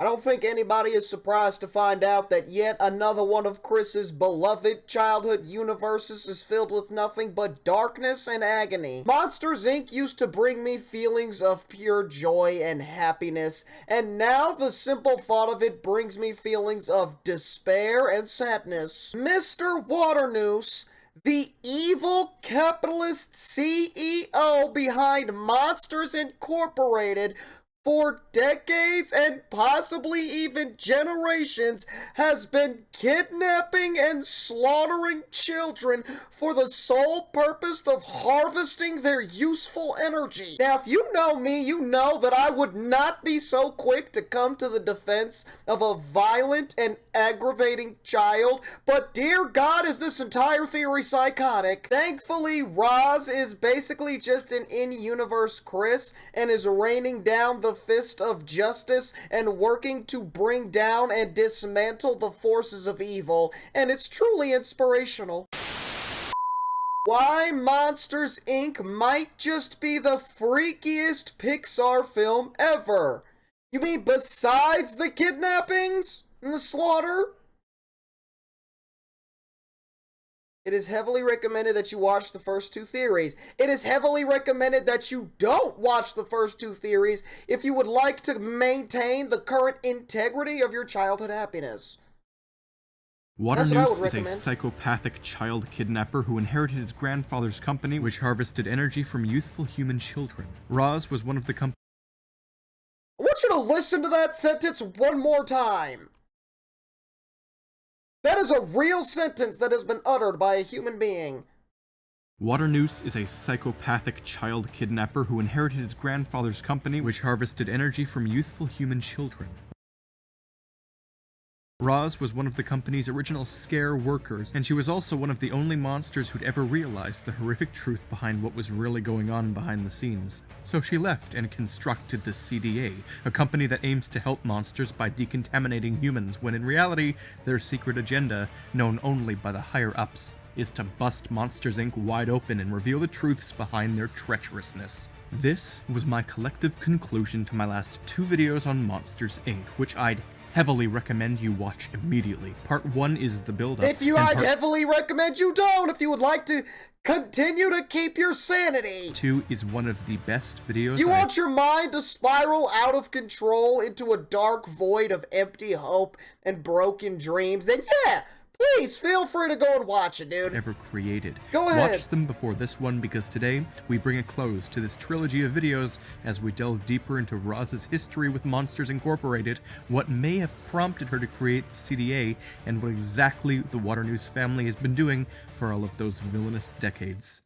I don't think anybody is surprised to find out that yet another one of Chris's beloved childhood universes is filled with nothing but darkness and agony. Monsters, Inc. used to bring me feelings of pure joy and happiness, and now the simple thought of it brings me feelings of despair and sadness. Mr. Waternoose, the evil capitalist CEO behind Monsters Incorporated, for decades and possibly even generations, has been kidnapping and slaughtering children for the sole purpose of harvesting their useful energy. Now, if you know me, you know that I would not be so quick to come to the defense of a violent and aggravating child, but dear God, is this entire theory psychotic. Thankfully, Roz is basically just an in-universe Chris and is raining down the fist of justice and working to bring down and dismantle the forces of evil, and it's truly inspirational. Why Monsters, Inc. might just be the freakiest Pixar film ever. You mean besides the kidnappings and the slaughter? It is heavily recommended that you watch the first two theories. It is heavily recommended that you don't watch the first two theories if you would like to maintain the current integrity of your childhood happiness. Waternoose is a psychopathic child kidnapper who inherited his grandfather's company, which harvested energy from youthful human children. Roz was one of the company's... I want you to listen to that sentence one more time. That is a real sentence that has been uttered by a human being. Waternoose is a psychopathic child kidnapper who inherited his grandfather's company, which harvested energy from youthful human children. Roz was one of the company's original scare workers, and she was also one of the only monsters who'd ever realized the horrific truth behind what was really going on behind the scenes. So she left and constructed the CDA, a company that aims to help monsters by decontaminating humans, when in reality, their secret agenda, known only by the higher-ups, is to bust Monsters, Inc. wide open and reveal the truths behind their treacherousness. This was my collective conclusion to my last two videos on Monsters, Inc., which I'd heavily recommend you watch immediately. Part 1 is the build-up. I'd heavily recommend you don't, if you would like to continue to keep your sanity. 2 is one of the best videos. You want your mind to spiral out of control into a dark void of empty hope and broken dreams, then yeah, please feel free to go and watch it, dude. Ever created. Go ahead. Watch them before this one, because today we bring a close to this trilogy of videos as we delve deeper into Roz's history with Monsters Incorporated, what may have prompted her to create CDA, and what exactly the Waternoose family has been doing for all of those villainous decades.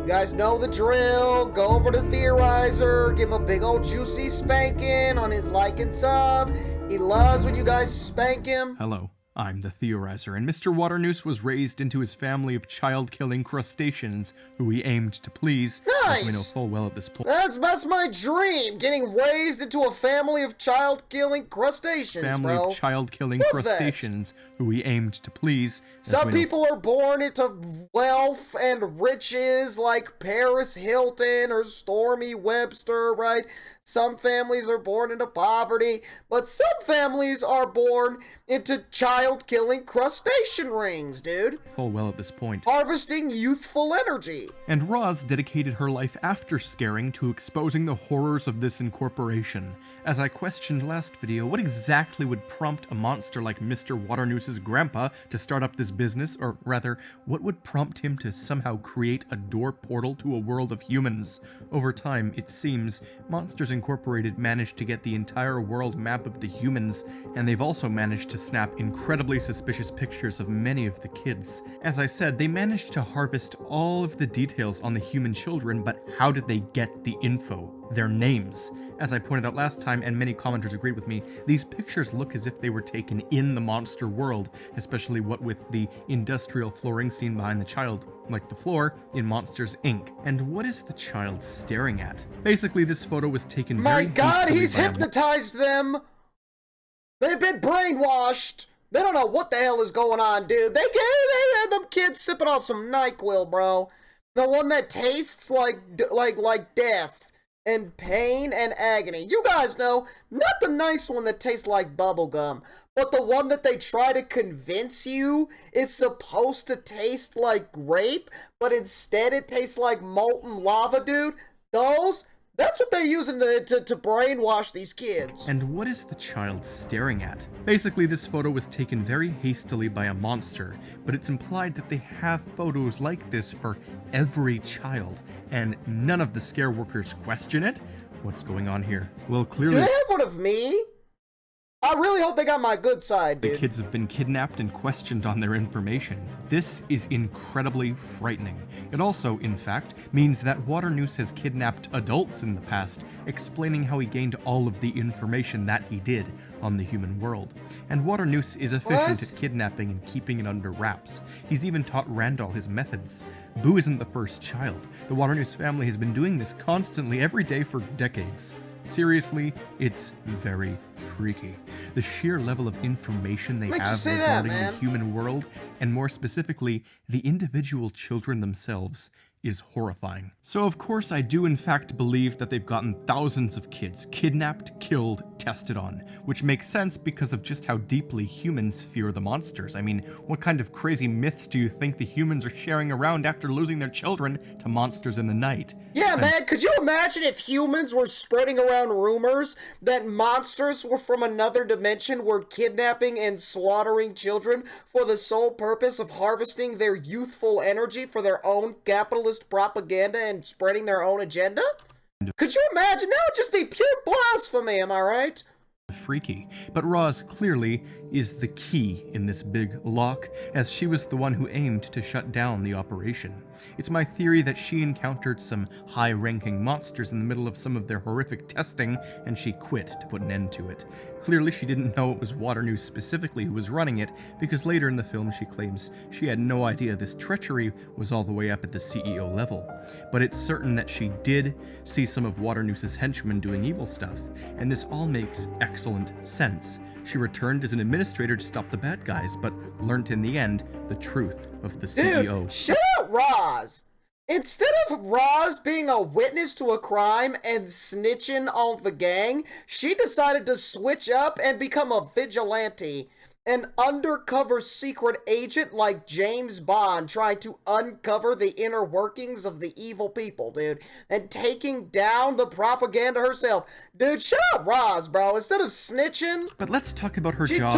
You guys know the drill. Go over to Theorizer, give him a big old juicy spanking on his like and sub. He loves when you guys spank him. Hello, I'm the Theorizer, and Mr. Waternoose was raised into his family of child-killing crustaceans, who he aimed to please, as we know full well at this point. That's my dream, getting raised into a family of child-killing crustaceans, Family of child-killing crustaceans, who he aimed to please. Some people are born into wealth and riches, like Paris Hilton or Stormy Webster, right? Some families are born into poverty, but some families are born into child-killing crustacean rings, dude. Full well at this point. Harvesting youthful energy. And Roz dedicated her life after scaring to exposing the horrors of this incorporation. As I questioned last video, what exactly would prompt a monster like Mr. Waternoose's grandpa to start up this business, or rather, what would prompt him to somehow create a door portal to a world of humans? Over time, it seems, Monsters Incorporated managed to get the entire world map of the humans, and they've also managed to snap incredibly suspicious pictures of many of the kids. As I said, they managed to harvest all of the details on the human children, but how did they get the info? Their names. As I pointed out last time, and many commenters agreed with me, these pictures look as if they were taken in the monster world, especially what with the industrial flooring scene behind the child, like the floor in Monsters, Inc. And what is the child staring at? Basically, this photo was taken My God, he's hypnotized them! They've been brainwashed! They don't know what the hell is going on, dude. They had them kids sipping on some NyQuil, bro. The one that tastes like death. and pain and agony. You guys know, not the nice one that tastes like bubblegum, but the one that they try to convince you is supposed to taste like grape, but instead it tastes like molten lava, dude. That's what they're using to brainwash these kids. And what is the child staring at? Basically, this photo was taken very hastily by a monster, but it's implied that they have photos like this for every child, and none of the scare workers question it? What's going on here? Well, clearly... Do they have one of me? I really hope they got my good side, dude. The kids have been kidnapped and questioned on their information. This is incredibly frightening. It also, in fact, means that Waternoose has kidnapped adults in the past, explaining how he gained all of the information that he did on the human world. And Waternoose is efficient at kidnapping and keeping it under wraps. He's even taught Randall his methods. Boo isn't the first child. The Waternoose family has been doing this constantly every day for decades. Seriously, it's very freaky. The sheer level of information they have regarding the human world, and more specifically, the individual children themselves, is horrifying. So of course I do in fact believe that they've gotten thousands of kids kidnapped, killed, tested on, which makes sense because of just how deeply humans fear the monsters. I mean, what kind of crazy myths do you think the humans are sharing around after losing their children to monsters in the night? Yeah, man, could you imagine if humans were spreading around rumors that monsters were from another dimension were kidnapping and slaughtering children for the sole purpose of harvesting their youthful energy for their own capitalist propaganda and spreading their own agenda? Could you imagine? That would just be pure blasphemy, am I right? Freaky. But Roz clearly is the key in this big lock, as she was the one who aimed to shut down the operation. It's my theory that she encountered some high-ranking monsters in the middle of some of their horrific testing, and she quit to put an end to it. Clearly she didn't know it was Waternoose specifically who was running it, because later in the film she claims she had no idea this treachery was all the way up at the CEO level. But it's certain that she did see some of Waternoose's henchmen doing evil stuff, and this all makes excellent sense. She returned as an administrator to stop the bad guys, but learned in the end the truth of the CEO. Dude, shut out Roz! Instead of Roz being a witness to a crime and snitching on the gang, she decided to switch up and become a vigilante. An undercover secret agent like James Bond trying to uncover the inner workings of the evil people, dude. And taking down the propaganda herself. Dude, shut up Roz, bro. Instead of snitching... But let's talk about her job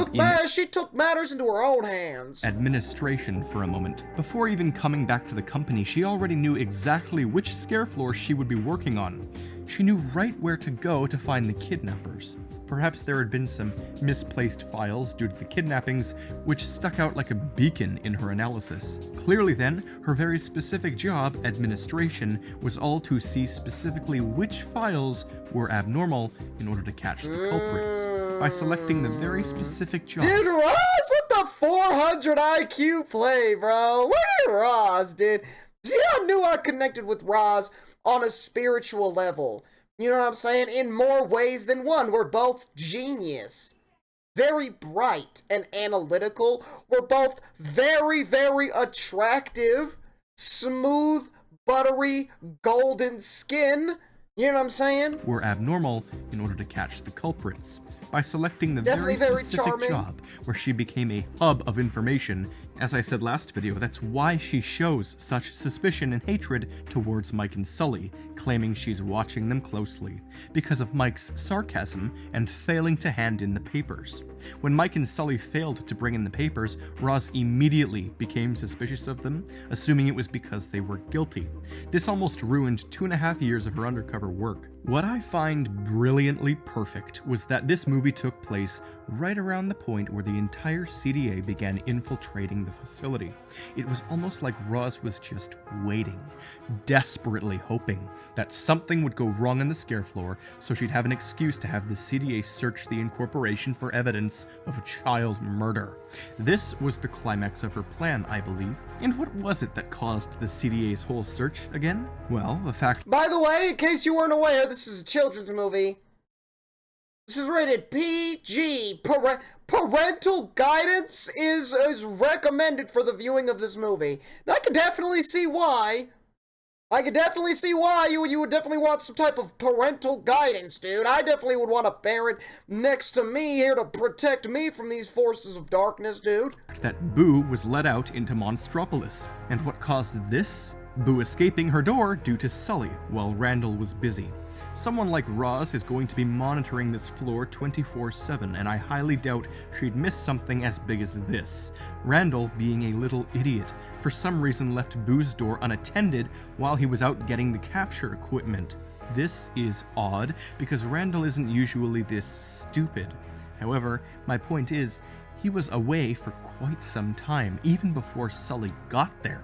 She took matters into her own hands. Administration for a moment. Before even coming back to the company, she already knew exactly which scare floor she would be working on. She knew right where to go to find the kidnappers. Perhaps there had been some misplaced files due to the kidnappings, which stuck out like a beacon in her analysis. Clearly then, her very specific job, administration, was all to see specifically which files were abnormal in order to catch the culprits, by selecting the very specific job. Dude, Roz with the 400 IQ play, bro. Look at Roz, dude. See, I knew I connected with Roz on a spiritual level. You know what I'm saying? In more ways than one. We're both genius. Very bright and analytical. We're both very, very attractive. Smooth, buttery, golden skin. You know what I'm saying? Were abnormal in order to catch the culprits, by selecting the Definitely very specific charming job where she became a hub of information. As I said last video, that's why she shows such suspicion and hatred towards Mike and Sully, claiming she's watching them closely, because of Mike's sarcasm and failing to hand in the papers. When Mike and Sully failed to bring in the papers, Roz immediately became suspicious of them, assuming it was because they were guilty. This almost ruined 2.5 years of her undercover work. What I find brilliantly perfect was that this movie took place right around the point where the entire CDA began infiltrating the facility. It was almost like Roz was just waiting, desperately hoping that something would go wrong on the scare floor so she'd have an excuse to have the CDA search the incorporation for evidence of a child murder. This was the climax of her plan, I believe. And what was it that caused the CDA's whole search again? Well, the fact... By the way, in case you weren't aware, this is a children's movie. This is rated PG. Parental guidance is recommended for the viewing of this movie. Now, I can definitely see why. I could definitely see why you would definitely want some type of parental guidance, dude. I definitely would want a parent next to me here to protect me from these forces of darkness, dude. That Boo was let out into Monstropolis. And what caused this? Boo escaping her door due to Sully while Randall was busy. Someone like Roz is going to be monitoring this floor 24/7, and I highly doubt she'd miss something as big as this. Randall, being a little idiot, for some reason left Boo's door unattended while he was out getting the capture equipment. This is odd, because Randall isn't usually this stupid. However, my point is, he was away for quite some time, even before Sully got there.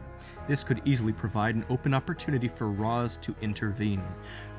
This could easily provide an open opportunity for Roz to intervene.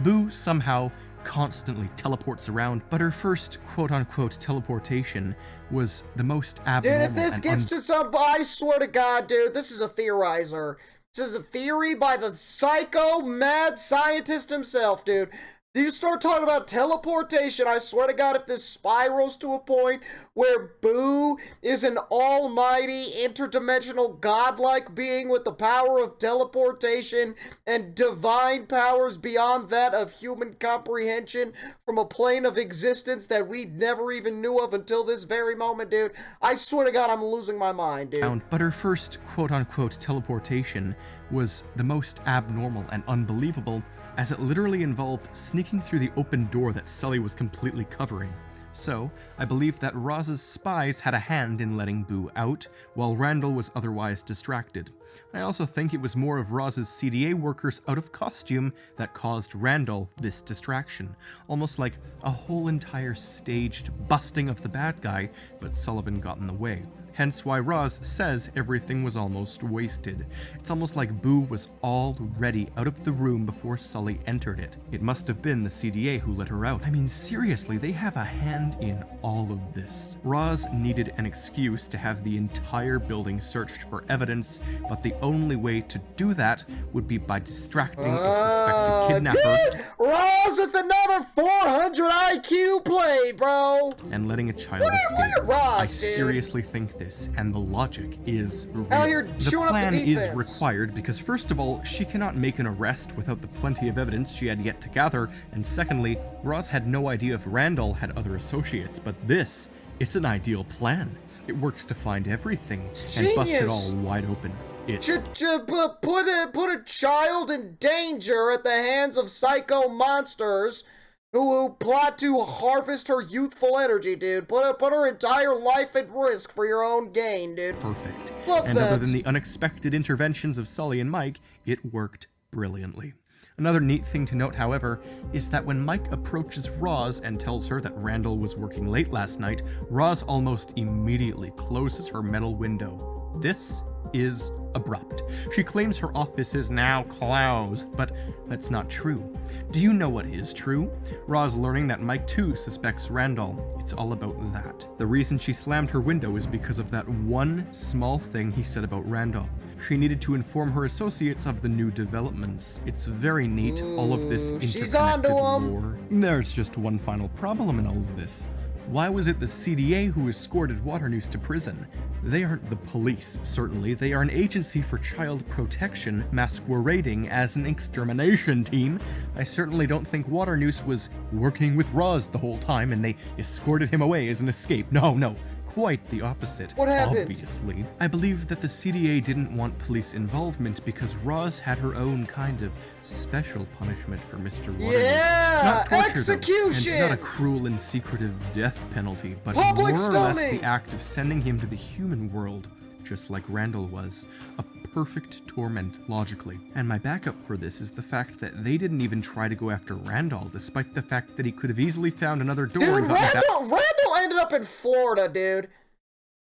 Boo somehow constantly teleports around, but her first quote-unquote teleportation was the most abnormal. Dude, if this gets to some, I swear to God, dude, this is a theorizer. This is a theory by the psycho mad scientist himself, dude. You start talking about teleportation, I swear to God, if this spirals to a point where Boo is an almighty, interdimensional, godlike being with the power of teleportation and divine powers beyond that of human comprehension from a plane of existence that we never even knew of until this very moment, dude, I swear to God, I'm losing my mind, dude. But her first quote-unquote teleportation was the most abnormal and unbelievable, as it literally involved sneaking through the open door that Sully was completely covering. So, I believe that Roz's spies had a hand in letting Boo out, while Randall was otherwise distracted. I also think it was more of Roz's CDA workers out of costume that caused Randall this distraction, almost like a whole entire staged busting of the bad guy, but Sullivan got in the way. Hence why Roz says everything was almost wasted. It's almost like Boo was already out of the room before Sully entered it. It must have been the CDA who let her out. I mean, seriously, they have a hand in all of this. Roz needed an excuse to have the entire building searched for evidence, but the only way to do that would be by distracting a suspected kidnapper. Dude, Roz with another 400 IQ play, bro! And letting a child escape. Roz, I dude. seriously think this, and the logic is real. Hell, you're The chewing up the plan is defense. required because, first of all, she cannot make an arrest without the plenty of evidence she had yet to gather, and secondly, Roz had no idea if Randall had other associates, but this, it's an ideal plan. It works to find everything and bust it all wide open. Put a child in danger at the hands of psycho monsters who plot to harvest her youthful energy, dude. Put her entire life at risk for your own gain, dude. Perfect. Love and that. other than the unexpected interventions of Sully and Mike, it worked brilliantly. Another neat thing to note, however, is that when Mike approaches Roz and tells her that Randall was working late last night, Roz almost immediately closes her metal window. This is abrupt. She claims her office is now closed, but that's not true. Do you know what is true? Roz learning that Mike too suspects Randall. It's all about that. The reason she slammed her window is because of that one small thing he said about Randall. She needed to inform her associates of the new developments. It's very neat, all of this she's onto interconnected 'em. lore. There's just one final problem in all of this. Why was it the CDA who escorted Waternoose to prison? They aren't the police, certainly. They are an agency for child protection masquerading as an extermination team. I certainly don't think Waternoose was working with Roz the whole time and they escorted him away as an escape. No. Quite the opposite. What happened? Obviously. I believe that the CDA didn't want police involvement because Roz had her own kind of special punishment for Mr. Waternoose. Yeah! Not torture, though, Execution! and not a cruel and secretive death penalty, but Public more or less stoning! the act of sending him to the human world, just like Randall was. A perfect torment, logically. And my backup for this is the fact that they didn't even try to go after Randall, despite the fact that he could have easily found another door Dude, and gotten back. Randall ended up in Florida, dude.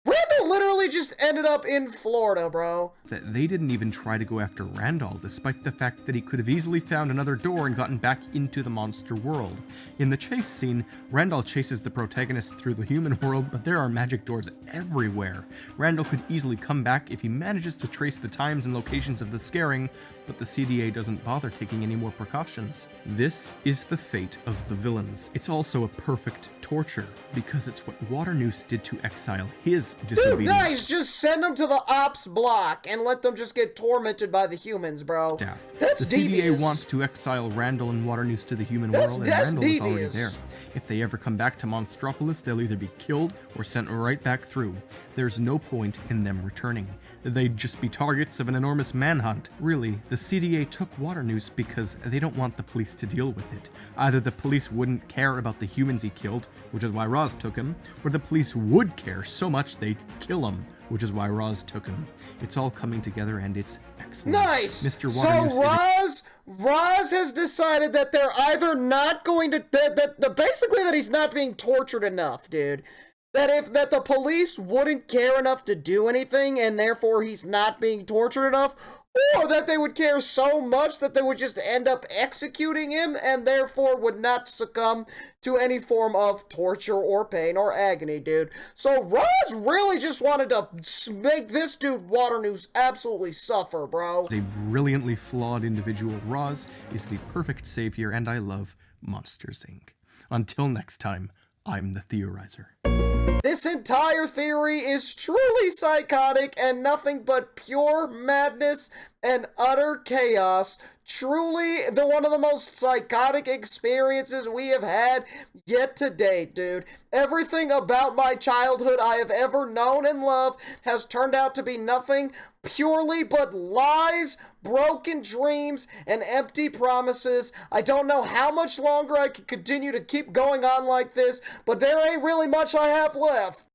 Randall literally just ended up in Florida, bro. That they didn't even try to go after Randall, despite the fact that he could have easily found another door and gotten back into the monster world. In the chase scene, Randall chases the protagonist through the human world, but there are magic doors everywhere. Randall could easily come back if he manages to trace the times and locations of the scaring, but the CDA doesn't bother taking any more precautions. This is the fate of the villains. It's also a perfect torture, because it's what Waternoose did to exile his disobedience. Dude, nice, just send him to the ops block, and let them just get tormented by the humans, bro. Yeah. That's the CDA devious. wants to exile Randall and Waternoose to the human world, and that's Randall is already devious. there. If they ever come back to Monstropolis, they'll either be killed or sent right back through. There's no point in them returning. They'd just be targets of an enormous manhunt. Really, the CDA took Waternoose because they don't want the police to deal with it. Either the police wouldn't care about the humans he killed, which is why Roz took him, or the police would care so much they'd kill him, which is why Roz took him. It's all coming together and it's excellent. Nice! Mr. So Waternoose Roz has decided that they're either not going to, basically that he's not being tortured enough, dude. That the police wouldn't care enough to do anything, and therefore he's not being tortured enough, or that they would care so much that they would just end up executing him, and therefore would not succumb to any form of torture or pain or agony, dude. So Roz really just wanted to make this dude Waternoose absolutely suffer, bro. a brilliantly flawed individual. Roz is the perfect savior, and I love Monsters, Inc. Until next time, I'm the Theorizer. This entire theory is truly psychotic and nothing but pure madness and utter chaos. Truly one of the most psychotic experiences we have had yet to date, dude. Everything about my childhood I have ever known and loved has turned out to be nothing purely but lies, broken dreams, and empty promises. I don't know how much longer I can continue to keep going on like this, but there ain't really much I have left.